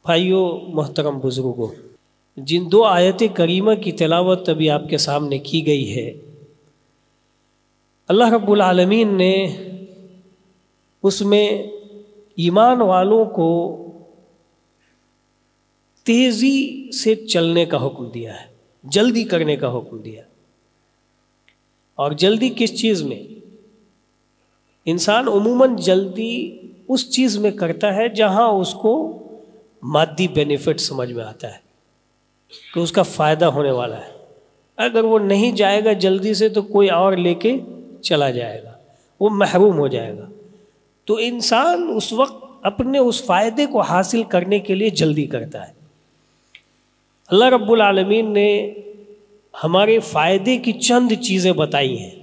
بھائیوں محترم بزرگوں، جن دو آیت کریمہ کی تلاوت ابھی آپ کے سامنے کی گئی ہے، اللہ رب العالمین نے اس میں ایمان والوں کو تیزی سے چلنے کا حکم دیا ہے، جلدی کرنے کا حکم دیا۔ اور جلدی کس چیز میں؟ انسان عموماً جلدی اس چیز میں کرتا ہے جہاں اس کو مادی بینیفٹ سمجھ میں آتا ہے کہ اس کا فائدہ ہونے والا ہے۔ اگر وہ نہیں جائے گا جلدی سے تو کوئی اور لے کے چلا جائے گا، وہ محروم ہو جائے گا۔ تو انسان اس وقت اپنے اس فائدے کو حاصل کرنے کے لیے جلدی کرتا ہے۔ اللہ رب العالمین نے ہمارے فائدے کی چند چیزیں بتائی ہیں،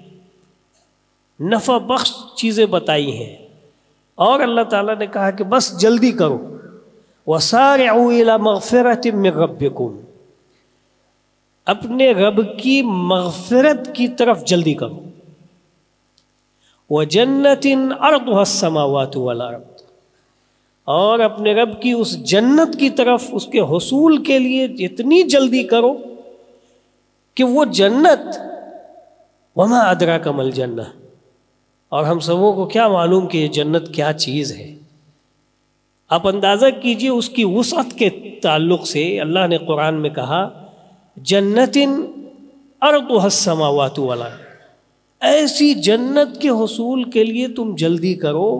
نفع بخش چیزیں بتائی ہیں، اور اللہ تعالیٰ نے کہا کہ بس جلدی کرو۔ وَسَارِعُوا إِلَى مَغْفِرَةٍ مِّن رَبِّكُمْ، اپنے رب کی مغفرت کی طرف جلدی کرو۔ وَجَنَّةٍ عَرْضُهَا السَّمَاوَاتُ وَالْأَرْضُ، اور اپنے رب کی اس جنت کی طرف، اس کے حصول کے لیے اتنی جلدی کرو کہ وہ جنت، وَمَا أَدْرَاكَ مَا الْجَنَّةُ، اور ہم سبوں کو کیا معلوم کہ یہ جنت کیا چیز ہے۔ آپ اندازہ کیجئے اس کی وسعت کے تعلق سے اللہ نے قرآن میں کہا جنتٍ عرضها السماوات والارض، ایسی جنت کے حصول کے لیے تم جلدی کرو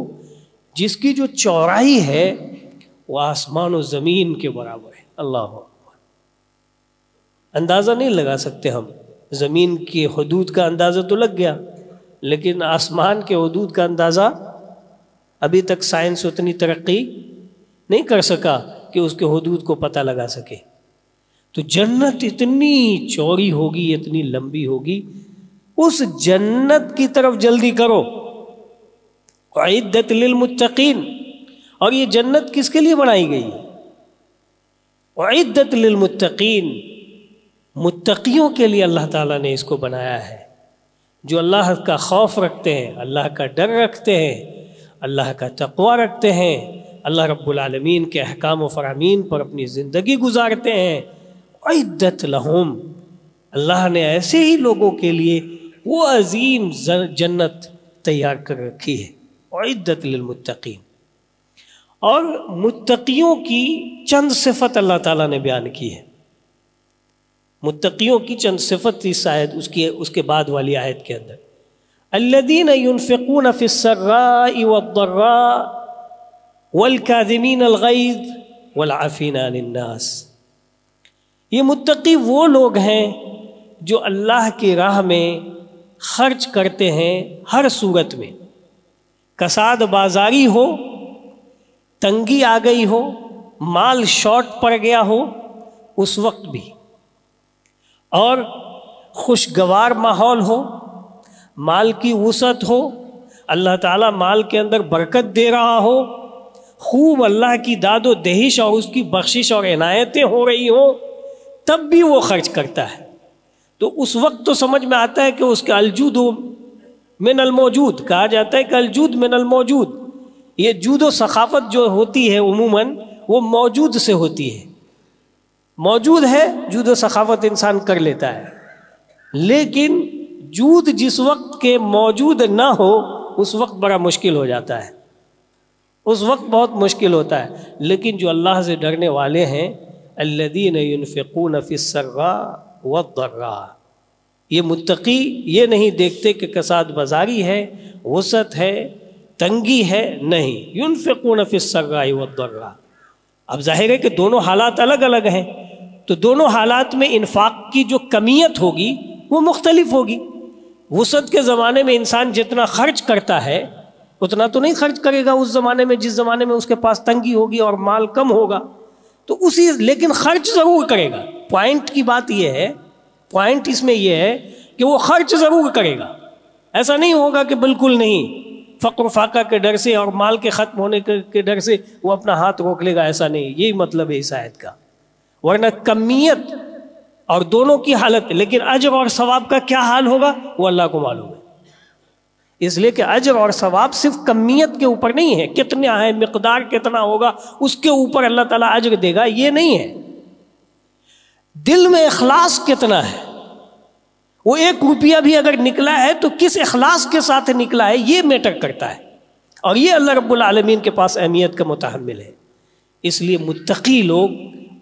جس کی جو چوڑائی ہے وہ آسمان و زمین کے برابر ہے۔ اللہ اکبر، اندازہ نہیں لگا سکتے ہم۔ زمین کی حدود کا اندازہ تو لگ گیا، لیکن آسمان کے حدود کا اندازہ ابھی تک سائنس اتنی ترقی نہیں کر سکا کہ اس کے حدود کو پتہ لگا سکے۔ تو جنت اتنی چوڑی ہوگی، اتنی لمبی ہوگی، اس جنت کی طرف جلدی کرو۔ اعدت للمتقین، اور یہ جنت کس کے لیے بنائی گئی؟ اعدت للمتقین، متقیوں کے لیے اللہ تعالیٰ نے اس کو بنایا ہے، جو اللہ کا خوف رکھتے ہیں، اللہ کا ڈر رکھتے ہیں، اللہ کا تقوی رکھتے ہیں، اللہ رب العالمین کے احکام و فرامین پر اپنی زندگی گزارتے ہیں۔ اعدت لہم، اللہ نے ایسے ہی لوگوں کے لیے وہ عظیم جنت تیار کر رکھی ہے، اعدت للمتقین۔ اور متقیوں کی چند صفت اللہ تعالیٰ نے بیان کی ہے، متقیوں کی چند صفت اس آیت، اس کے بعد والی آیت کے اندر، الذین ينفقون فی السراء والضراء والکاظمین الغیظ والعافین عن الناس۔ یہ متقی وہ لوگ ہیں جو اللہ کی راہ میں خرچ کرتے ہیں ہر صورت میں، کساد بازاری ہو، تنگی آ گئی ہو، مال شارٹ پڑ گیا ہو، اس وقت بھی، اور خوشگوار ماحول ہو، مال کی وسعت ہو، اللہ تعالیٰ مال کے اندر برکت دے رہا ہو، خوب اللہ کی داد و دہش اور اس کی بخشش اور عنایتیں ہو رہی ہوں، تب بھی وہ خرچ کرتا ہے۔ تو اس وقت تو سمجھ میں آتا ہے کہ اس کا الجود من الموجود، کہا جاتا ہے کہ الجود من الموجود، یہ جود و ثقافت جو ہوتی ہے عموماً وہ موجود سے ہوتی ہے، موجود ہے جود و ثقافت انسان کر لیتا ہے، لیکن جود جس وقت کے موجود نہ ہو اس وقت بڑا مشکل ہو جاتا ہے، اس وقت بہت مشکل ہوتا ہے۔ لیکن جو اللہ سے ڈرنے والے ہیں، الذین ينفقون فی السراء والضراء، یہ متقی یہ نہیں دیکھتے کہ کساد بازاری ہے، وسعت ہے، تنگی ہے، نہیں، ينفقون فی السراء والضراء۔ اب ظاہر ہے کہ دونوں حالات الگ الگ ہیں، تو دونوں حالات میں انفاق کی جو کمیت ہوگی وہ مختلف ہوگی۔ وسعت کے زمانے میں انسان جتنا خرچ کرتا ہے اتنا تو نہیں خرچ کرے گا اس زمانے میں جس زمانے میں اس کے پاس تنگی ہوگی اور مال کم ہوگا، تو لیکن خرچ ضرور کرے گا۔ پوائنٹ کی بات یہ ہے، پوائنٹ اس میں یہ ہے کہ وہ خرچ ضرور کرے گا، ایسا نہیں ہوگا کہ بالکل نہیں، فقر و فاقہ کے ڈر سے اور مال کے ختم ہونے کے ڈر سے وہ اپنا ہاتھ روک لے گا، ایسا نہیں، یہی مطلب ہے اس آیت کا۔ ورنہ کمیت اور دونوں کی حالت، لیکن اجر اور ثواب کا کیا حال ہوگا وہ اللہ کو معلوم ہے۔ اس لیے کہ اجر اور ثواب صرف کمیت کے اوپر نہیں ہے، کتنا ہے، مقدار کتنا ہوگا اس کے اوپر اللہ تعالیٰ اجر دے گا، یہ نہیں ہے۔ دل میں اخلاص کتنا ہے، وہ 1 روپیہ بھی اگر نکلا ہے تو کس اخلاص کے ساتھ نکلا ہے، یہ میٹر کرتا ہے، اور یہ اللہ رب العالمین کے پاس اہمیت کا متحمل ہے۔ اس لیے متقی لوگ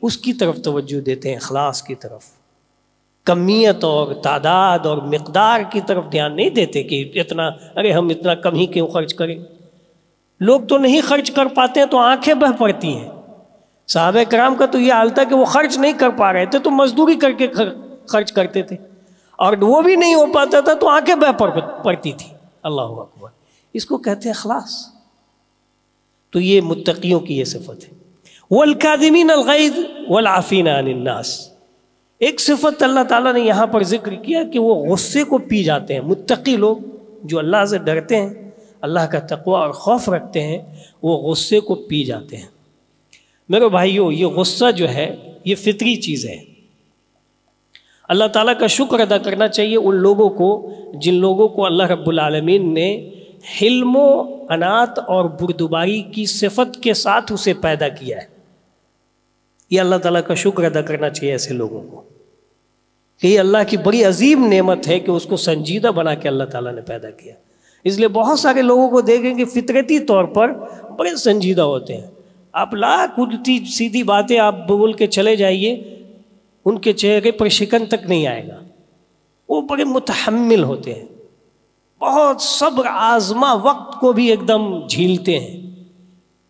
اس کی طرف توجہ دیتے ہیں، اخلاص کی طرف، کمیت اور تعداد اور مقدار کی طرف دھیان نہیں دیتے کہ اتنا، ارے ہم اتنا کم ہی کیوں خرچ کریں۔ لوگ تو نہیں خرچ کر پاتے ہیں تو آنکھیں بہہ پڑتی ہیں۔ صحابہ کرام کا تو یہ حال تھا کہ وہ خرچ نہیں کر پا رہے تھے تو مزدوری کر کے خرچ کرتے تھے، اور وہ بھی نہیں ہو پاتا تھا تو آنکھیں بہہ پڑتی تھی۔ اللہ اکبر، اس کو کہتے ہیں اخلاص۔ تو یہ متقیوں کی یہ صفت ہے۔ والکاظمین الغیظ والعافین عن الناس، ایک صفت اللہ تعالیٰ نے یہاں پر ذکر کیا کہ وہ غصے کو پی جاتے ہیں۔ متقی لوگ جو اللہ سے ڈرتے ہیں، اللہ کا تقوی اور خوف رکھتے ہیں، وہ غصے کو پی جاتے ہیں۔ میرے بھائیو، یہ غصہ جو ہے یہ فطری چیز ہے۔ اللہ تعالیٰ کا شکر ادا کرنا چاہیے ان لوگوں کو جن لوگوں کو اللہ رب العالمین نے حلم و انات اور بردباری کی صفت کے ساتھ اسے پیدا کیا ہے۔ یہ اللہ تعالیٰ کا شکر ادا کرنا چاہیے ایسے لوگوں کو کہ یہ اللہ کی بڑی عظیم نعمت ہے کہ اس کو سنجیدہ بنا کے اللہ تعالیٰ نے پیدا کیا۔ اس لیے بہت سارے لوگوں کو دیکھیں کہ فطرتی طور پر بڑے سنجیدہ ہوتے ہیں، آپ لاکھ الٹی سیدھی باتیں آپ بول کے چلے جائیے، ان کے چہرے پر شکن تک نہیں آئے گا۔ وہ بڑے متحمل ہوتے ہیں، بہت صبر آزما وقت کو بھی ایک دم جھیلتے ہیں۔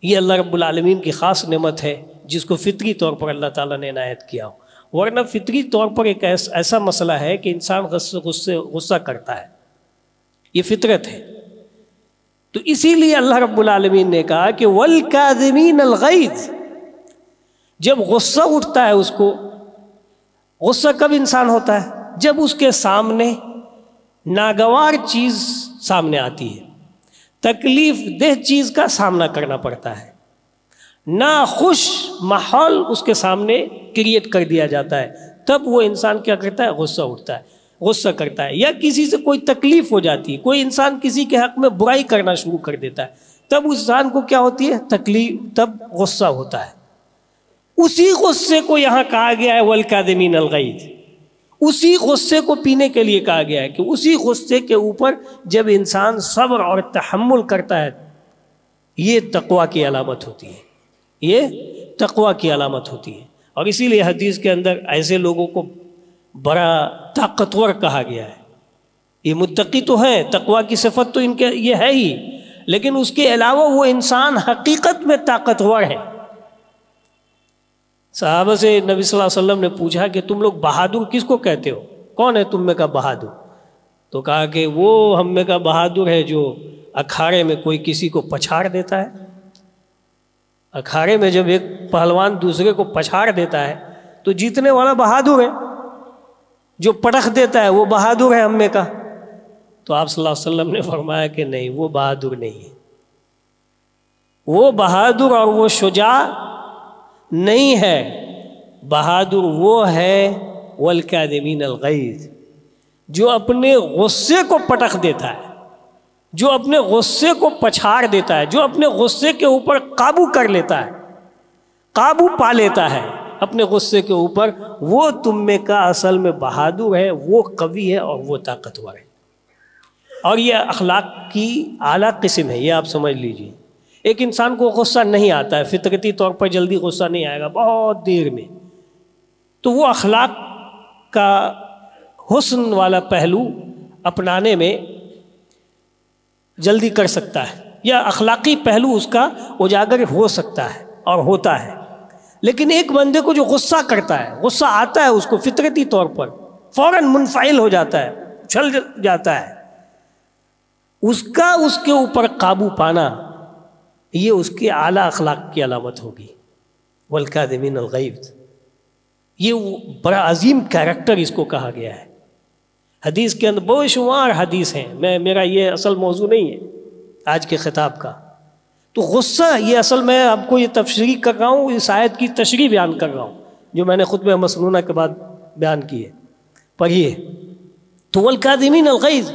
یہ اللہ رب العالمین کی خاص نعمت ہے جس کو فطری طور پر اللہ تعالیٰ نے عنایت کیا ہو، ورنہ فطری طور پر ایک ایسا مسئلہ ہے کہ انسان غصہ کرتا ہے، یہ فطرت ہے۔ تو اسی لیے اللہ رب العالمین نے کہا کہ والکاظمین الغیظ، جب غصہ اٹھتا ہے اس کو، غصہ کب انسان ہوتا ہے؟ جب اس کے سامنے ناگوار چیز سامنے آتی ہے، تکلیف دہ چیز کا سامنا کرنا پڑتا ہے، ناخوش ماحول اس کے سامنے کریٹ کر دیا جاتا ہے، تب وہ انسان کیا کرتا ہے؟ غصہ اٹھتا ہے، غصہ کرتا ہے۔ یا کسی سے کوئی تکلیف ہو جاتی ہے، کوئی انسان کسی کے حق میں برائی کرنا شروع کر دیتا ہے، تب اس انسان کو کیا ہوتی ہے؟ تکلیف، تب غصہ ہوتا ہے۔ اسی غصے کو یہاں کہا گیا ہے والکاظمین الغیظ، اسی غصے کو پینے کے لیے کہا گیا ہے کہ اسی غصے کے اوپر جب انسان صبر اور تحمل کرتا ہے، یہ تقویٰ کی علامت ہوتی ہے، یہ تقویٰ کی علامت ہوتی ہے۔ اور اسی لیے حدیث کے اندر ایسے لوگوں کو بڑا طاقتور کہا گیا ہے۔ یہ متقی تو ہیں، تقویٰ کی صفت تو ان کے یہ ہے ہی، لیکن اس کے علاوہ وہ انسان حقیقت میں طاقتور ہے۔ صحابہ سے نبی صلی اللہ علیہ وسلم نے پوچھا کہ تم لوگ بہادر کس کو کہتے ہو؟ کون ہے تم میں کا بہادر؟ تو کہا کہ وہ ہم میں کا بہادر ہے جو اکھاڑے میں کوئی کسی کو پچھاڑ دیتا ہے۔ اکھاڑے میں جب ایک پہلوان دوسرے کو پچھاڑ دیتا ہے تو جیتنے والا بہادر ہے، جو پٹخ دیتا ہے وہ بہادر ہے ہم میں کا۔ تو آپ صلی اللہ علیہ وسلم نے فرمایا کہ نہیں، وہ بہادر نہیں ہے، وہ بہادر اور وہ شجاع نہیں ہے، بہادر وہ ہے والکاظمین الغیظ، جو اپنے غصے کو پٹخ دیتا ہے، جو اپنے غصے کو پچھاڑ دیتا ہے، جو اپنے غصے کے اوپر قابو کر لیتا ہے، قابو پا لیتا ہے اپنے غصے کے اوپر، وہ تم میں کا اصل میں بہادر ہے، وہ قوی ہے اور وہ طاقتور ہے۔ اور یہ اخلاق کی اعلیٰ قسم ہے، یہ آپ سمجھ لیجئے۔ ایک انسان کو غصہ نہیں آتا ہے، فطرتی طور پر جلدی غصہ نہیں آئے گا، بہت دیر میں، تو وہ اخلاق کا حسن والا پہلو اپنانے میں جلدی کر سکتا ہے، یا اخلاقی پہلو اس کا اجاگر ہو سکتا ہے اور ہوتا ہے۔ لیکن ایک بندے کو جو غصہ کرتا ہے، غصہ آتا ہے اس کو فطرتی طور پر، فوراً منفعل ہو جاتا ہے، اچھل جاتا ہے، اس کا اس کے اوپر قابو پانا، یہ اس کے اعلیٰ اخلاق کی علامت ہوگی۔ والکاظمین الغیظ، یہ بڑا عظیم کیریکٹر اس کو کہا گیا ہے۔ حدیث کے اندر بے شمار حدیث ہیں، میرا یہ اصل موضوع نہیں ہے آج کے خطاب کا۔ تو غصہ، یہ اصل میں آپ کو یہ تفسیر کر رہا ہوں، اس آیت کی تشریح بیان کر رہا ہوں جو میں نے خطبہ مسنونہ کے بعد بیان کی ہے، پڑھیے۔ تو والکاظمین الغیظ،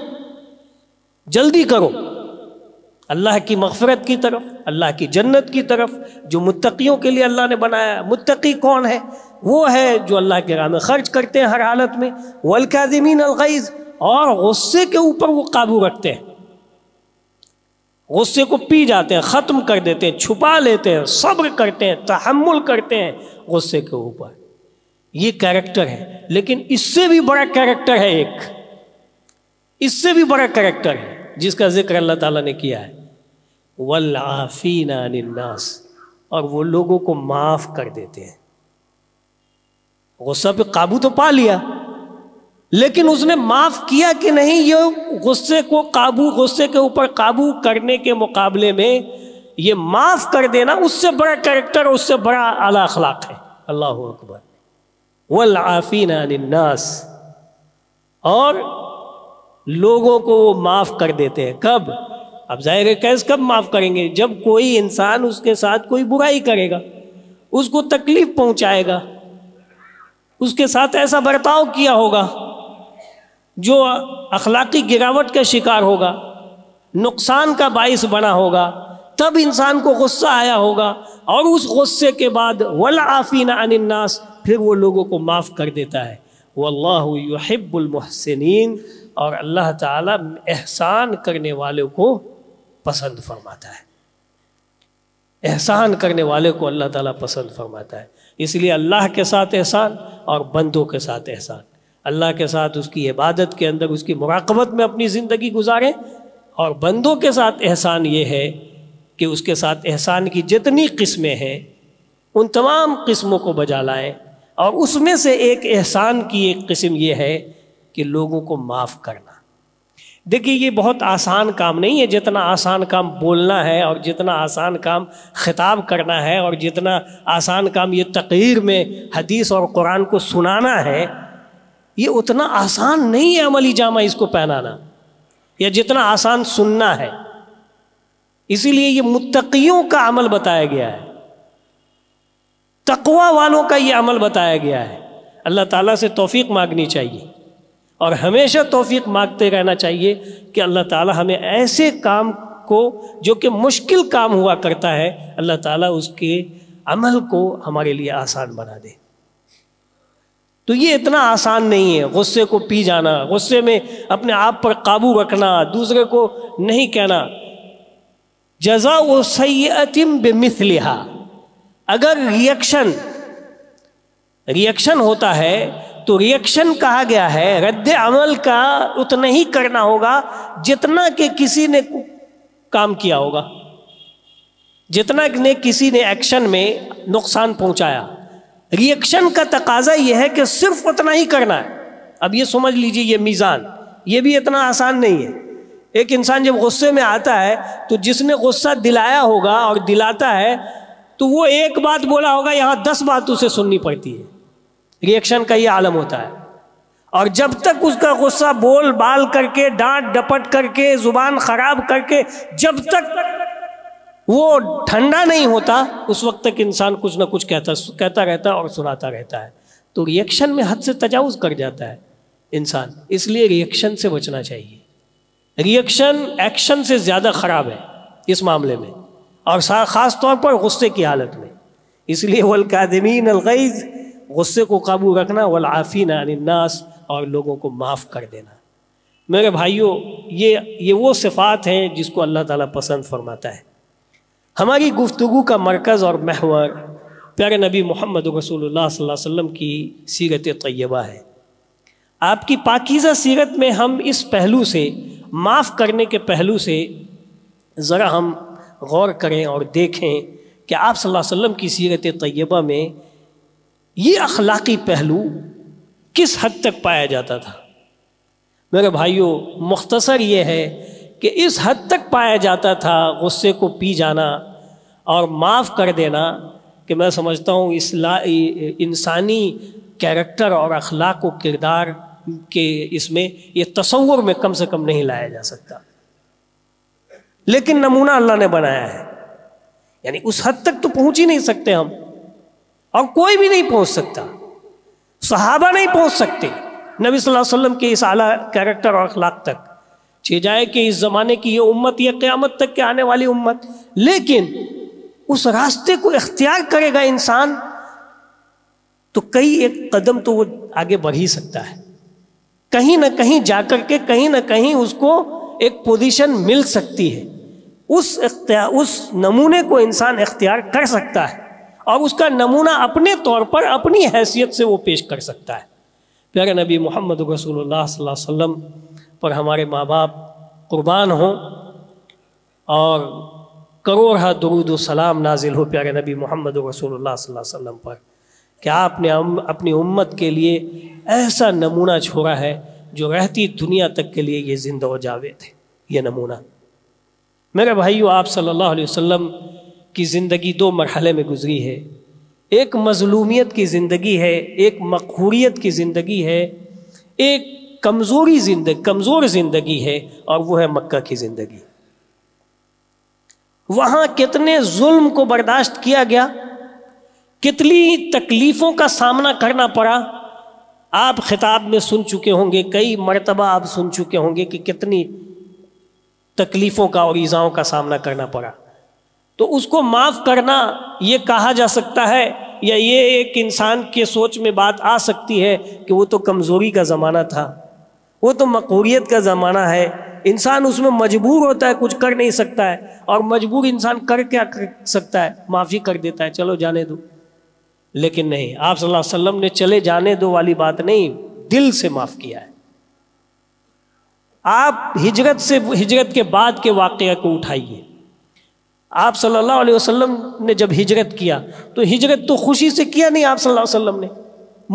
جلدی کرو اللہ کی مغفرت کی طرف، اللہ کی جنت کی طرف جو متقیوں کے لیے اللہ نے بنایا ہے۔ متقی کون ہے؟ وہ ہے جو اللہ کے راہ میں خرچ کرتے ہیں ہر حالت میں، والکاظمین الغیظ، اور غصے کے اوپر وہ قابو رکھتے ہیں، غصے کو پی جاتے ہیں، ختم کر دیتے ہیں، چھپا لیتے ہیں، صبر کرتے ہیں، تحمل کرتے ہیں غصے کے اوپر۔ یہ کیریکٹر ہے، لیکن اس سے بھی بڑا کیریکٹر ہے، ایک اس سے بھی بڑا کیریکٹر ہے جس کا ذکر اللہ تعالیٰ نے کیا ہے، والعافین عن الناس، اور وہ لوگوں کو معاف کر دیتے ہیں۔ غصہ پہ قابو تو پا لیا، لیکن اس نے معاف کیا کہ نہیں، یہ غصے کے اوپر قابو کرنے کے مقابلے میں یہ معاف کر دینا اس سے بڑا کیریکٹر، اس سے بڑا اعلیٰ اخلاق ہے۔ اللہ اکبر۔ والعافین عن الناس، اور لوگوں کو وہ معاف کر دیتے ہیں۔ کب؟ اب ظاہر ہے کیسے کب معاف کریں گے؟ جب کوئی انسان اس کے ساتھ کوئی برائی کرے گا، اس کو تکلیف پہنچائے گا، اس کے ساتھ ایسا برتاؤ کیا ہوگا جو اخلاقی گراوٹ کا شکار ہوگا، نقصان کا باعث بنا ہوگا، تب انسان کو غصہ آیا ہوگا، اور اس غصے کے بعد والعافین عن الناس، پھر وہ لوگوں کو معاف کر دیتا ہے۔ واللہ یحب المحسنین، اور اللہ تعالیٰ احسان کرنے والوں کو پسند فرماتا ہے، احسان کرنے والے کو اللہ تعالیٰ پسند فرماتا ہے۔ اس لیے اللہ کے ساتھ احسان اور بندوں کے ساتھ احسان، اللہ کے ساتھ اس کی عبادت کے اندر اس کی مراقبت میں اپنی زندگی گزاریں، اور بندوں کے ساتھ احسان یہ ہے کہ اس کے ساتھ احسان کی جتنی قسمیں ہیں ان تمام قسموں کو بجا لائیں، اور اس میں سے ایک احسان کی ایک قسم یہ ہے کہ لوگوں کو معاف کرنا۔ دیکھیے یہ بہت آسان کام نہیں ہے، جتنا آسان کام بولنا ہے، اور جتنا آسان کام خطاب کرنا ہے، اور جتنا آسان کام یہ تقریر میں حدیث اور قرآن کو سنانا ہے، یہ اتنا آسان نہیں ہے عملی جامہ اس کو پہنانا، یا جتنا آسان سننا ہے۔ اسی لیے یہ متقیوں کا عمل بتایا گیا ہے، تقوی والوں کا یہ عمل بتایا گیا ہے۔ اللہ تعالیٰ سے توفیق مانگنی چاہیے، اور ہمیشہ توفیق مانگتے رہنا چاہیے کہ اللہ تعالیٰ ہمیں ایسے کام کو جو کہ مشکل کام ہوا کرتا ہے، اللہ تعالیٰ اس کے عمل کو ہمارے لیے آسان بنا دے۔ تو یہ اتنا آسان نہیں ہے غصے کو پی جانا، غصے میں اپنے آپ پر قابو رکھنا، دوسرے کو نہیں کہنا۔ جزاء سیئۃ بمثلھا، اگر ریئیکشن ہوتا ہے تو ریئیکشن کہا گیا ہے رد عمل کا اتنا ہی کرنا ہوگا جتنا کہ کسی نے کام کیا ہوگا، جتنا کہ کسی نے ایکشن میں نقصان پہنچایا۔ ریئیکشن کا تقاضا یہ ہے کہ صرف اتنا ہی کرنا ہے۔ اب یہ سمجھ لیجئے یہ میزان، یہ بھی اتنا آسان نہیں ہے۔ ایک انسان جب غصے میں آتا ہے تو جس نے غصہ دلایا ہوگا اور دلاتا ہے تو وہ ایک بات بولا ہوگا، یہاں 10 بات اسے سننی پڑتی ہے۔ ریئیکشن کا یہ عالم ہوتا ہے، اور جب تک اس کا غصہ بول بال کر کے، ڈانٹ ڈپٹ کر کے، زبان خراب کر کے، جب تک وہ ٹھنڈا نہیں ہوتا اس وقت تک انسان کچھ نہ کچھ کہتا رہتا ہے اور سناتا رہتا ہے۔ تو ریئیکشن میں حد سے تجاوز کر جاتا ہے انسان، اس لیے ریئیکشن سے بچنا چاہیے۔ ریئیکشن ایکشن سے زیادہ خراب ہے اس معاملے میں، اور خاص طور پر غصے کی حالت میں۔ اس لیے والکاظمین الغیظ، غصے کو قابو رکھنا، والعافین عن الناس، اور لوگوں کو معاف کر دینا۔ میرے بھائیوں، یہ وہ صفات ہیں جس کو اللہ تعالیٰ پسند فرماتا ہے۔ ہماری گفتگو کا مرکز اور محور پیارے نبی محمد رسول اللہ صلی اللہ علیہ وسلم کی سیرت طیبہ ہے۔ آپ کی پاکیزہ سیرت میں ہم اس پہلو سے، معاف کرنے کے پہلو سے ذرا ہم غور کریں اور دیکھیں کہ آپ صلی اللہ علیہ وسلم کی سیرت طیبہ میں یہ اخلاقی پہلو کس حد تک پایا جاتا تھا۔ میرے بھائیوں، مختصر یہ ہے کہ اس حد تک پایا جاتا تھا غصے کو پی جانا اور معاف کر دینا کہ میں سمجھتا ہوں انسانی کیریکٹر اور اخلاق و کردار کے اس میں یہ تصور میں کم سے کم نہیں لایا جا سکتا، لیکن نمونہ اللہ نے بنایا ہے۔ یعنی اس حد تک تو پہنچ ہی نہیں سکتے ہم، اور کوئی بھی نہیں پہنچ سکتا، صحابہ نہیں پہنچ سکتے نبی صلی اللہ علیہ وسلم کے اس اعلیٰ کیریکٹر اور اخلاق تک۔ چہ جائے کہ اس زمانے کی یہ امت یا قیامت تک کے آنے والی امت، لیکن اس راستے کو اختیار کرے گا انسان تو کئی ایک قدم تو وہ آگے بڑھ ہی سکتا ہے، کہیں نہ کہیں جا کر کے کہیں نہ کہیں اس کو ایک پوزیشن مل سکتی ہے، اس نمونے کو انسان اختیار کر سکتا ہے اور اس کا نمونہ اپنے طور پر اپنی حیثیت سے وہ پیش کر سکتا ہے۔ پیارے نبی محمد رسول اللہ صلی اللہ علیہ وسلم پر ہمارے ماں باپ قربان ہوں اور کروڑہ درود و سلام نازل ہو پیارے نبی محمد رسول اللہ صلی اللہ علیہ وسلم پر کہ آپ نے اپنی امت کے لیے ایسا نمونہ چھوڑا ہے جو رہتی دنیا تک کے لیے یہ زندہ و جاوید ہے یہ نمونہ۔ میرے بھائیو، آپ صلی اللہ علیہ وسلم کی زندگی دو مرحلے میں گزری ہے، ایک مظلومیت کی زندگی ہے، ایک مقہوریت کی زندگی ہے، ایک کمزور زندگی ہے، اور وہ ہے مکہ کی زندگی۔ وہاں کتنے ظلم کو برداشت کیا گیا، کتنی تکلیفوں کا سامنا کرنا پڑا، آپ خطاب میں سن چکے ہوں گے، کئی مرتبہ آپ سن چکے ہوں گے کہ کتنی تکلیفوں کا اور ایذاؤں کا سامنا کرنا پڑا۔ تو اس کو معاف کرنا یہ کہا جا سکتا ہے یا یہ ایک انسان کے سوچ میں بات آ سکتی ہے کہ وہ تو کمزوری کا زمانہ تھا، وہ تو مقہوریت کا زمانہ ہے، انسان اس میں مجبور ہوتا ہے، کچھ کر نہیں سکتا ہے، اور مجبور انسان کیا کر سکتا ہے؟ معافی کر دیتا ہے، چلو جانے دو۔ لیکن نہیں، آپ صلی اللہ علیہ وسلم نے چلے جانے دو والی بات نہیں، دل سے معاف کیا ہے۔ آپ ہجرت کے بعد کے واقعہ کو اٹھائیے۔ آپ صلی اللہ علیہ وسلم نے جب ہجرت کیا تو ہجرت تو خوشی سے کیا نہیں، آپ صلی اللہ علیہ وسلم نے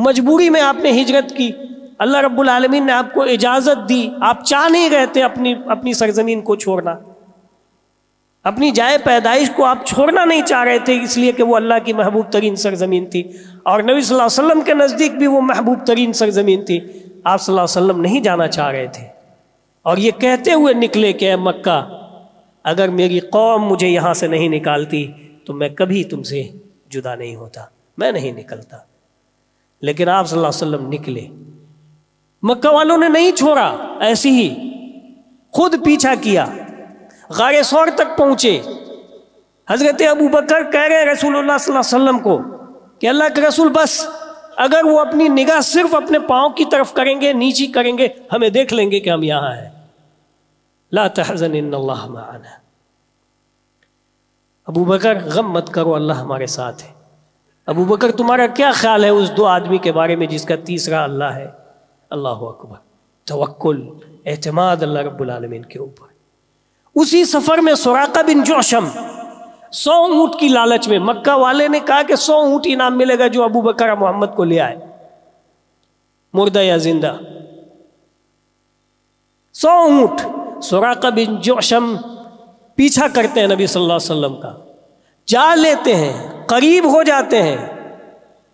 مجبوری میں آپ نے ہجرت کی۔ اللہ رب العالمین نے آپ کو اجازت دی، آپ چاہ نہیں رہے تھے اپنی سرزمین کو چھوڑنا، اپنی جائے پیدائش کو آپ چھوڑنا نہیں چاہ رہے تھے، اس لیے کہ وہ اللہ کی محبوب ترین سرزمین تھی اور نبی صلی اللہ علیہ وسلم کے نزدیک بھی وہ محبوب ترین سرزمین تھی۔ آپ صلی اللہ علیہ وسلم نہیں جانا چاہ رہے تھے اور یہ کہتے ہوئے نکلے کہ اے مکہ، اگر میری قوم مجھے یہاں سے نہیں نکالتی تو میں کبھی تم سے جدا نہیں ہوتا، میں نہیں نکلتا۔ لیکن آپ صلی اللہ علیہ وسلم نکلے، مکہ والوں نے نہیں چھوڑا، ایسی ہی خود پیچھا کیا، غار ثور تک پہنچے۔ حضرت ابو بکر کہہ رہے رسول اللہ صلی اللہ علیہ وسلم کو کہ اللہ کے رسول بس، اگر وہ اپنی نگاہ صرف اپنے پاؤں کی طرف کریں گے، نیچی کریں گے، ہمیں دیکھ لیں گے کہ ہم یہاں ہیں۔ لا تحزن ان اللہ معنا، ابو بکر غم مت کرو، اللہ ہمارے ساتھ ہے۔ ابو بکر تمہارا کیا خیال ہے اس دو آدمی کے بارے میں جس کا تیسرا اللہ ہے؟ اللہ اکبر، توکل، اعتماد اللہ رب العالمین کے اوپر۔ اسی سفر میں سراقہ بن جوشم 100 اونٹ کی لالچ میں، مکہ والے نے کہا کہ 100 اونٹ انعام ملے گا جو ابو بکر محمد کو لے آئے، مردہ یا زندہ، 100 اونٹ۔ سراقہ بن جوشم پیچھا کرتے ہیں نبی صلی اللہ علیہ وسلم کا، جا لیتے ہیں، قریب ہو جاتے ہیں،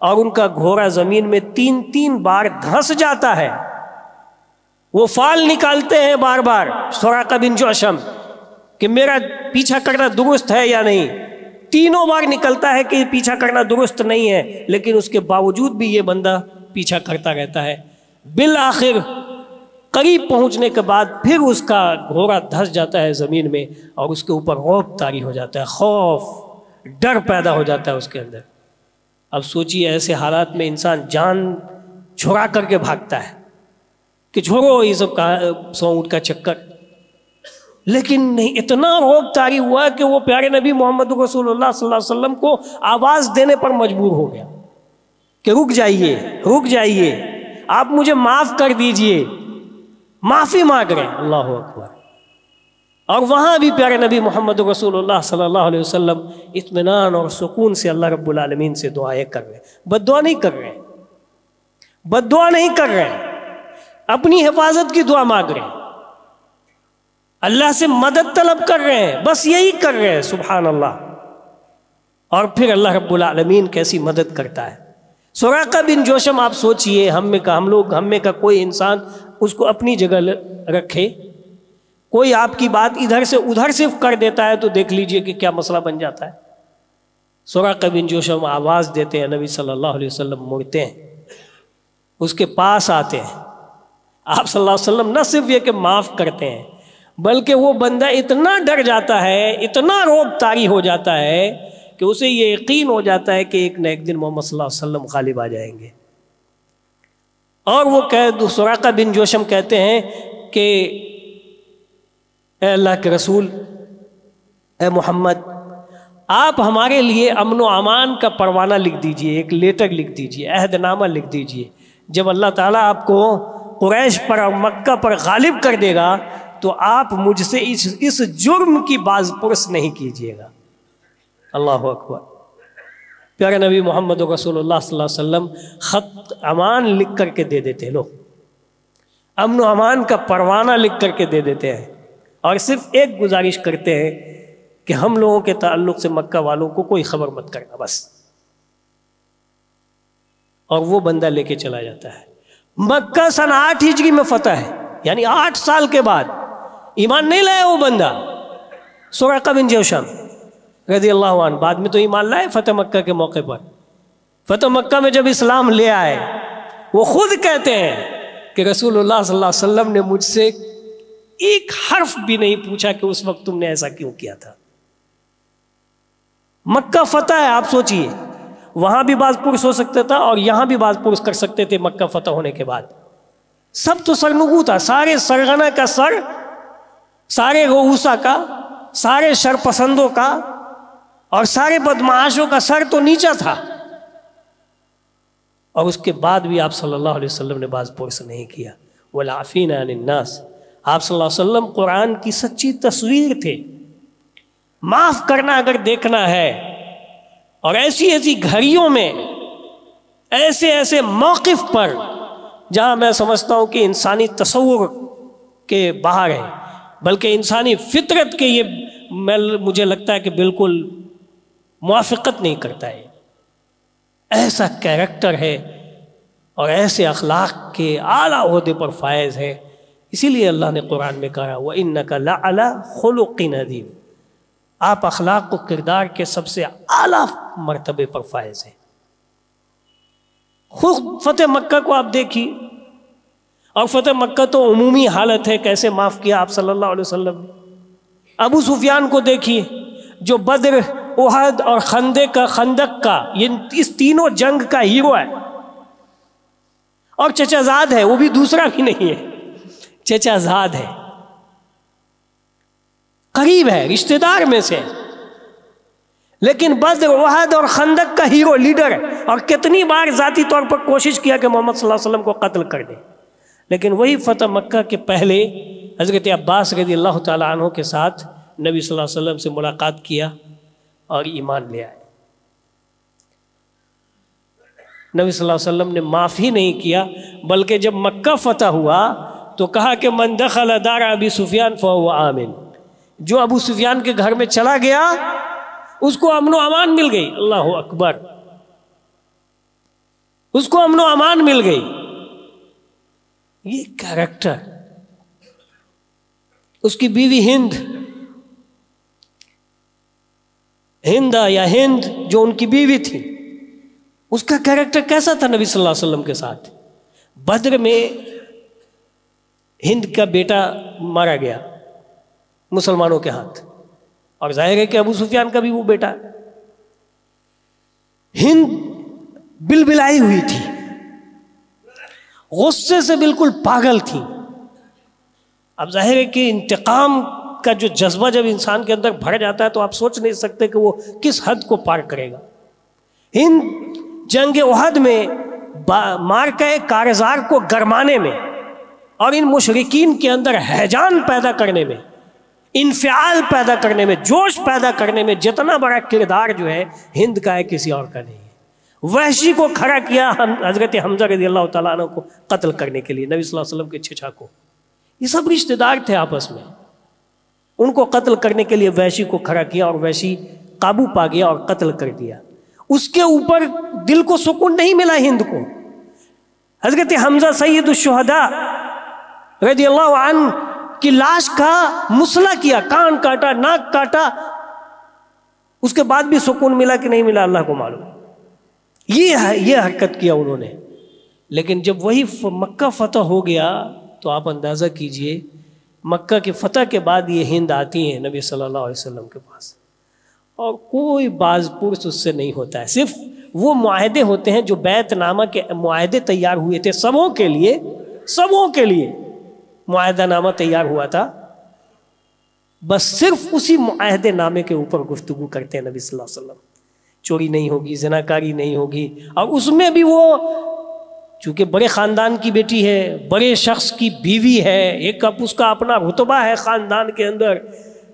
اور ان کا گھوڑا زمین میں 3 بار دھنس جاتا ہے۔ وہ فال نکالتے ہیں بار بار سراقہ بن جوشم کہ میرا پیچھا کرنا درست ہے یا نہیں، 3 بار نکلتا ہے کہ پیچھا کرنا درست نہیں ہے، لیکن اس کے باوجود بھی یہ بندہ پیچھا کرتا رہتا ہے۔ بالآخر قریب پہنچنے کے بعد پھر اس کا گھوڑا دھس جاتا ہے زمین میں اور اس کے اوپر رعب طاری ہو جاتا ہے، خوف، ڈر پیدا ہو جاتا ہے اس کے اندر۔ اب سوچیے ایسے حالات میں انسان جان چھڑا کر کے بھاگتا ہے کہ چھوڑو یہ سب 100 اونٹ کا چکر، لیکن نہیں، اتنا رعب طاری ہوا کہ وہ پیارے نبی محمد رسول اللہ صلی اللہ علیہ وسلم کو آواز دینے پر مجبور ہو گیا کہ رک جائیے، رک جائیے، آپ مجھے معاف کر دیجئے، معافی مانگ رہے ہیں۔ اللہ اکبر۔ اور وہاں بھی پیارے نبی محمد رسول اللہ صلی اللہ علیہ وسلم اطمینان اور سکون سے اللہ رب العالمین سے دعائیں کر رہے ہیں، بد دعا نہیں کر رہے ہیں، بد دعا نہیں کر رہے ہیں، اپنی حفاظت کی دعا مانگ رہے ہیں، اللہ سے مدد طلب کر رہے ہیں، بس یہی کر رہے ہیں۔ سبحان اللہ۔ اور پھر اللہ رب العالمین کیسی مدد کرتا ہے۔ سراقہ بن جوشم، آپ سوچئے ہم میں کا کوئی انسان اس کو اپنی جگہ رکھے، کوئی آپ کی بات ادھر سے ادھر صرف کر دیتا ہے تو دیکھ لیجئے کہ کیا مسئلہ بن جاتا ہے۔ سراقہ بن جوشم آواز دیتے ہیں، نبی صلی اللہ علیہ وسلم مڑتے ہیں، اس کے پاس آتے ہیں۔ آپ صلی اللہ علیہ وسلم نہ صرف یہ کہ معاف کرتے ہیں بلکہ وہ بندہ اتنا ڈر جاتا ہے، اتنا رعب طاری ہو جاتا ہے کہ اسے یہ یقین ہو جاتا ہے کہ ایک نہ ایک دن محمد صلی اللہ علیہ وسلم غالب آ جائیں گے. اور وہ سراقہ بن جوشم کہتے ہیں کہ اے اللہ کے رسول، اے محمد، آپ ہمارے لیے امن و امان کا پروانہ لکھ دیجئے، ایک لیٹر لکھ دیجئے، عہد نامہ لکھ دیجئے. جب اللہ تعالیٰ آپ کو قریش پر اور مکہ پر غالب کر دے گا تو آپ مجھ سے اس جرم کی باز پرس نہیں کیجیے گا. اللہ اکبر. پیارے نبی محمد رسول اللہ صلی اللہ علیہ وسلم خط امان لکھ کر کے دے دیتے، لو امن و امان کا پروانہ لکھ کر کے دے دیتے ہیں، اور صرف ایک گزارش کرتے ہیں کہ ہم لوگوں کے تعلق سے مکہ والوں کو کوئی خبر مت کرنا بس. اور وہ بندہ لے کے چلا جاتا ہے. مکہ سن 8 ہجری میں فتح ہے، یعنی 8 سال کے بعد. ایمان نہیں لایا وہ بندہ سراقہ بن جوشم رضی اللہ عنہ، بعد میں تو ایمان لائے فتح مکہ کے موقع پر. فتح مکہ میں جب اسلام لے آئے، وہ خود کہتے ہیں کہ رسول اللہ صلی اللہ علیہ وسلم نے مجھ سے ایک حرف بھی نہیں پوچھا کہ اس وقت تم نے ایسا کیوں کیا تھا. مکہ فتح ہے، آپ سوچئے وہاں بھی باز پرس ہو سکتا تھا اور یہاں بھی باز پرس کر سکتے تھے. مکہ فتح ہونے کے بعد سب تو سرنگو تھا، سارے سرغنہ کا سر، سارے رؤوسا کا، سارے شرپسندوں کا اور سارے بدمعاشوں کا سر تو نیچا تھا. اور اس کے بعد بھی آپ صلی اللہ علیہ وسلم نے باز پرس نہیں کیا. والعافین عن الناس. آپ صلی اللہ علیہ وسلم قرآن کی سچی تصویر تھے. معاف کرنا اگر دیکھنا ہے، اور ایسی ایسی گھڑیوں میں، ایسے ایسے موقف پر جہاں میں سمجھتا ہوں کہ انسانی تصور کے باہر ہے، بلکہ انسانی فطرت کے یہ مجھے لگتا ہے کہ بالکل موافقت نہیں کرتا ہے. ایسا کیریکٹر ہے اور ایسے اخلاق کے اعلیٰ عہدے پر فائز ہے. اسی لیے اللہ نے قرآن میں کہا وَإِنَّكَ لَعَلَىٰ خُلُقٍ عَظِيمٍ. آپ اخلاق و کردار کے سب سے اعلیٰ مرتبے پر فائز ہیں. خود فتح مکہ کو آپ دیکھیے، اور فتح مکہ تو عمومی حالت ہے، کیسے معاف کیا آپ صلی اللہ علیہ وسلم نے. ابو سفیان کو دیکھیے جو بدر، احد اور خندق کا اس تینوں جنگ کا ہیرو ہے، اور چچا زاد ہے، وہ بھی دوسرا بھی نہیں ہے، چچا زاد ہے، قریب ہے، رشتہ دار میں سے، لیکن بدر، احد اور خندق کا ہیرو، لیڈر ہے. اور کتنی بار ذاتی طور پر کوشش کیا کہ محمد صلی اللہ علیہ وسلم کو قتل کر دے. لیکن وہی فتح مکہ کے پہلے حضرت عباس رضی اللہ تعالیٰ عنہ کے ساتھ نبی صلی اللہ علیہ وسلم سے ملاقات کیا اور ایمان لے آئے. نبی صلی اللہ علیہ وسلم نے معاف ہی نہیں کیا، بلکہ جب مکہ فتح ہوا تو کہا کہ من دخل دار ابی سفیان فهو آمن. جو ابو سفیان کے گھر میں چلا گیا اس کو امن و امان مل گئی. اللہ اکبر. اس کو امن و امان مل گئی. یہ کیریکٹر. اس کی بیوی ہندا یا ہند جو ان کی بیوی تھی، اس کا کیریکٹر کیسا تھا نبی صلی اللہ علیہ وسلم کے ساتھ. بدر میں ہند کا بیٹا مارا گیا مسلمانوں کے ہاتھ، اور ظاہر ہے کہ ابو سفیان کا بھی وہ بیٹا. ہند بلبلائی ہوئی تھی، غصے سے بالکل پاگل تھی. اب ظاہر ہے کہ انتقام کا جو جذبہ جب انسان کے اندر بھر جاتا ہے تو آپ سوچ نہیں سکتے کہ وہ کس حد کو پار کرے گا. ہند جنگ احد میں مارکہ کارزار کو گرمانے میں اور ان مشرکین کے اندر ہیجان پیدا کرنے میں، انفعال پیدا کرنے میں، جوش پیدا کرنے میں جتنا بڑا کردار جو ہے ہند کا ہے، کسی اور کا نہیں ہے. وحشی کو کھڑا کیا حضرت حمزہ رضی اللہ تعالیٰ عنہ کو قتل کرنے کے لیے، نبی صلی اللہ علیہ وسلم کے چچا کو. یہ سب رشتہ دار تھے آپس میں. ان کو قتل کرنے کے لیے وحشی کو کھڑا کیا اور وحشی قابو پا گیا اور قتل کر دیا. اس کے اوپر دل کو سکون نہیں ملا ہند کو. حضرت حمزہ سید الشہداء رضی اللہ عنہ کی لاش کا مسئلہ کیا، کان کاٹا، ناک کاٹا، اس کے بعد بھی سکون ملا کہ نہیں ملا اللہ کو معلوم. یہ حرکت کیا انہوں نے. لیکن جب وہی مکہ فتح ہو گیا تو آپ اندازہ کیجئے مکہ کی فتح کے بعد یہ ہند آتی ہیں نبی صلی اللہ علیہ وسلم کے پاس، اور کوئی باز پرس اس سے نہیں ہوتا ہے، صرف وہ معاہدے ہوتے ہیں جو بیعت نامہ کے معاہدے تیار ہوئے تھے سبوں کے لیے معاہدہ نامہ تیار ہوا تھا، بس صرف اسی معاہدے نامے کے اوپر گفتگو کرتے ہیں نبی صلی اللہ علیہ وسلم۔ چوری نہیں ہوگی، زناکاری نہیں ہوگی، اور اس میں بھی وہ چونکہ بڑے خاندان کی بیٹی ہے، بڑے شخص کی بیوی ہے، ایک اس کا اپنا رتبہ ہے خاندان کے اندر،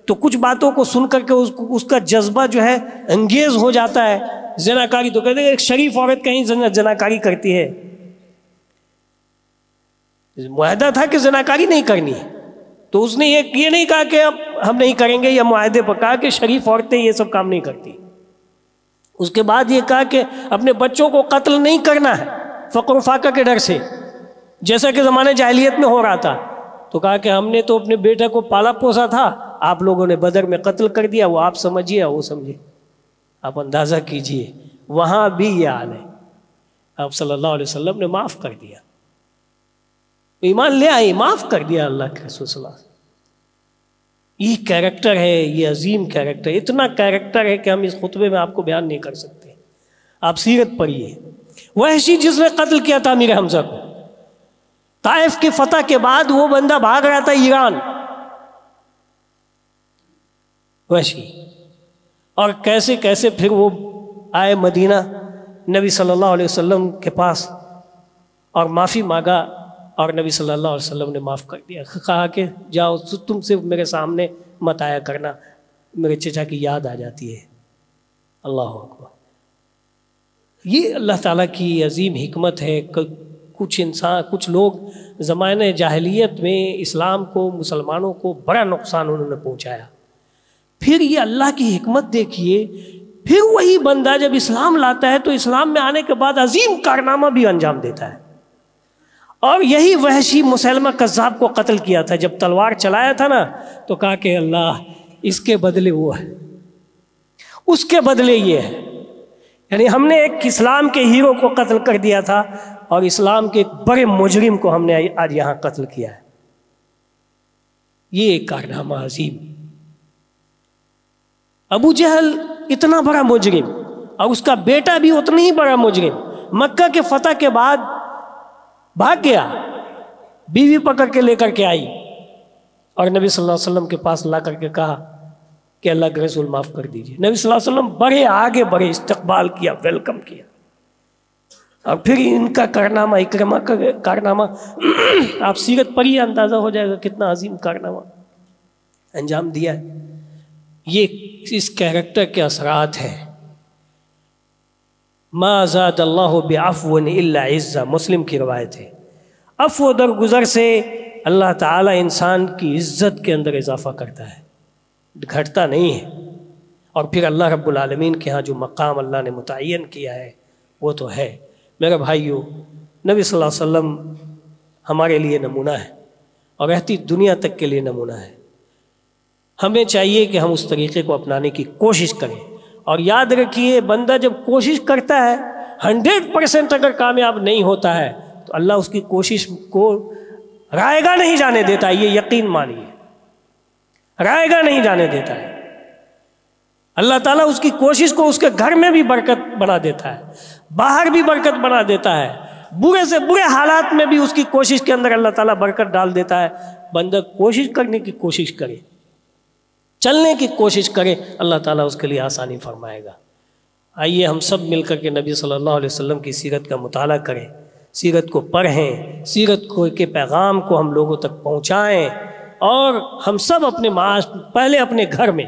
تو کچھ باتوں کو سن کر کے اس کا جذبہ جو ہے انگیز ہو جاتا ہے۔ زناکاری تو کہتے ہیں ایک شریف عورت کہیں زناکاری کرتی ہے، معاہدہ تھا کہ زناکاری نہیں کرنی ہے، تو اس نے یہ نہیں کہا کہ اب ہم نہیں کریں گے، یا معاہدے پر کہا کہ شریف عورتیں یہ سب کام نہیں کرتی۔ اس کے بعد یہ کہا کہ اپنے بچوں کو قتل نہیں کرنا ہے فقر و فاقہ کے ڈر سے، جیسا کہ زمانے جاہلیت میں ہو رہا تھا، تو کہا کہ ہم نے تو اپنے بیٹے کو پالا پوسا تھا، آپ لوگوں نے بدر میں قتل کر دیا، وہ آپ سمجھیے وہ سمجھے، آپ اندازہ کیجئے وہاں بھی یہ حال ہے۔ آپ صلی اللہ علیہ وسلم نے معاف کر دیا، ایمان لے آئے، معاف کر دیا اللہ کے رسول صلی اللہ علیہ وسلم۔ یہ کیریکٹر ہے، یہ عظیم کیریکٹر، اتنا کیریکٹر ہے کہ ہم اس خطبے میں آپ کو بیان نہیں کر سکتے۔ آپ سیرت پڑھیے، وحشی جس نے قتل کیا تھا امیر حمزہ کو، طائف کی فتح کے بعد وہ بندہ بھاگ رہا تھا ایران، وحشی، اور کیسے کیسے پھر وہ آئے مدینہ نبی صلی اللہ علیہ وسلم کے پاس اور معافی مانگا، اور نبی صلی اللہ علیہ وسلم نے معاف کر دیا، کہا کہ جاؤ تم صرف میرے سامنے مت آیا کرنا، میرے چچا کی یاد آ جاتی ہے۔ اللہ اکبر، یہ اللہ تعالیٰ کی عظیم حکمت ہے۔ کچھ لوگ زمانے جاہلیت میں اسلام کو، مسلمانوں کو بڑا نقصان انہوں نے پہنچایا، پھر یہ اللہ کی حکمت دیکھیے، پھر وہی بندہ جب اسلام لاتا ہے تو اسلام میں آنے کے بعد عظیم کارنامہ بھی انجام دیتا ہے۔ اور یہی وحشی مسلمہ کذاب کو قتل کیا تھا، جب تلوار چلایا تھا نا تو کہا کہ اللہ اس کے بدلے وہ ہے، اس کے بدلے یہ ہے، یعنی ہم نے ایک اسلام کے ہیرو کو قتل کر دیا تھا اور اسلام کے ایک بڑے مجرم کو ہم نے آج یہاں قتل کیا ہے۔ یہ ایک کارنامہ عظیم۔ ابو جہل اتنا بڑا مجرم اور اس کا بیٹا بھی اتنا ہی بڑا مجرم، مکہ کے فتح کے بعد بھاگ گیا، بیوی پکڑ کے لے کر کے آئی اور نبی صلی اللہ علیہ وسلم کے پاس لا کر کے کہا کہ اللہ کے رسول معاف کر دیجئے۔ نبی صلی اللہ علیہ وسلم بڑے آگے بڑھے، استقبال کیا، ویلکم کیا، اور پھر ان کا کارنامہ، اکرمہ کا کارنامہ آپ سیرت پڑھیے، اندازہ ہو جائے گا کتنا عظیم کارنامہ انجام دیا ہے۔ یہ اس کیریکٹر کے اثرات ہیں۔ ما زاد اللہ بعفو الا عزا، مسلم کی روایت ہے، عفو درگزر سے اللہ تعالیٰ انسان کی عزت کے اندر اضافہ کرتا ہے، گھٹتا نہیں ہے۔ اور پھر اللہ رب العالمین کے ہاں جو مقام اللہ نے متعین کیا ہے وہ تو ہے۔ میرے بھائیو، نبی صلی اللہ علیہ وسلم ہمارے لیے نمونہ ہے اور رہتی دنیا تک کے لیے نمونہ ہے۔ ہمیں چاہیے کہ ہم اس طریقے کو اپنانے کی کوشش کریں، اور یاد رکھیے بندہ جب کوشش کرتا ہے 100% اگر کامیاب نہیں ہوتا ہے تو اللہ اس کی کوشش کو رائے گاہ نہیں جانے دیتا ہے، یہ یقین مانیے، رائے گاہ نہیں جانے دیتا ہے۔ اللہ تعالیٰ اس کی کوشش کو اس کے گھر میں بھی برکت بنا دیتا ہے، باہر بھی برکت بنا دیتا ہے، برے سے برے حالات میں بھی اس کی کوشش کے اندر اللہ تعالیٰ برکت ڈال دیتا ہے۔ بندہ کوشش کرنے کی کوشش کرے، چلنے کی کوشش کرے، اللہ تعالیٰ اس کے لیے آسانی فرمائے گا۔ آئیے ہم سب مل کر کے نبی صلی اللہ علیہ وسلم کی سیرت کا مطالعہ کریں، سیرت کو پڑھیں، سیرت کے پیغام کو ہم لوگوں تک پہنچائیں، اور ہم سب اپنے معاش پہلے اپنے گھر میں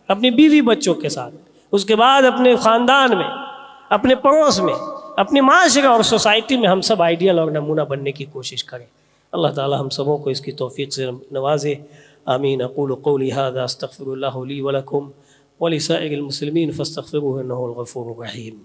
اپنی بیوی بچوں کے ساتھ، اس کے بعد اپنے خاندان میں، اپنے پڑوس میں، اپنے معاشرے اور سوسائٹی میں ہم سب آئیڈیل اور نمونہ بننے کی کوشش کریں۔ اللہ تعالی ہم سبوں کو اس کی توفیق سے نوازے، آمین۔ اقول قولی هذا استغفر اللہ لی ولکم ولسائر المسلمین فاستغفروه انه الغفور الرحیم۔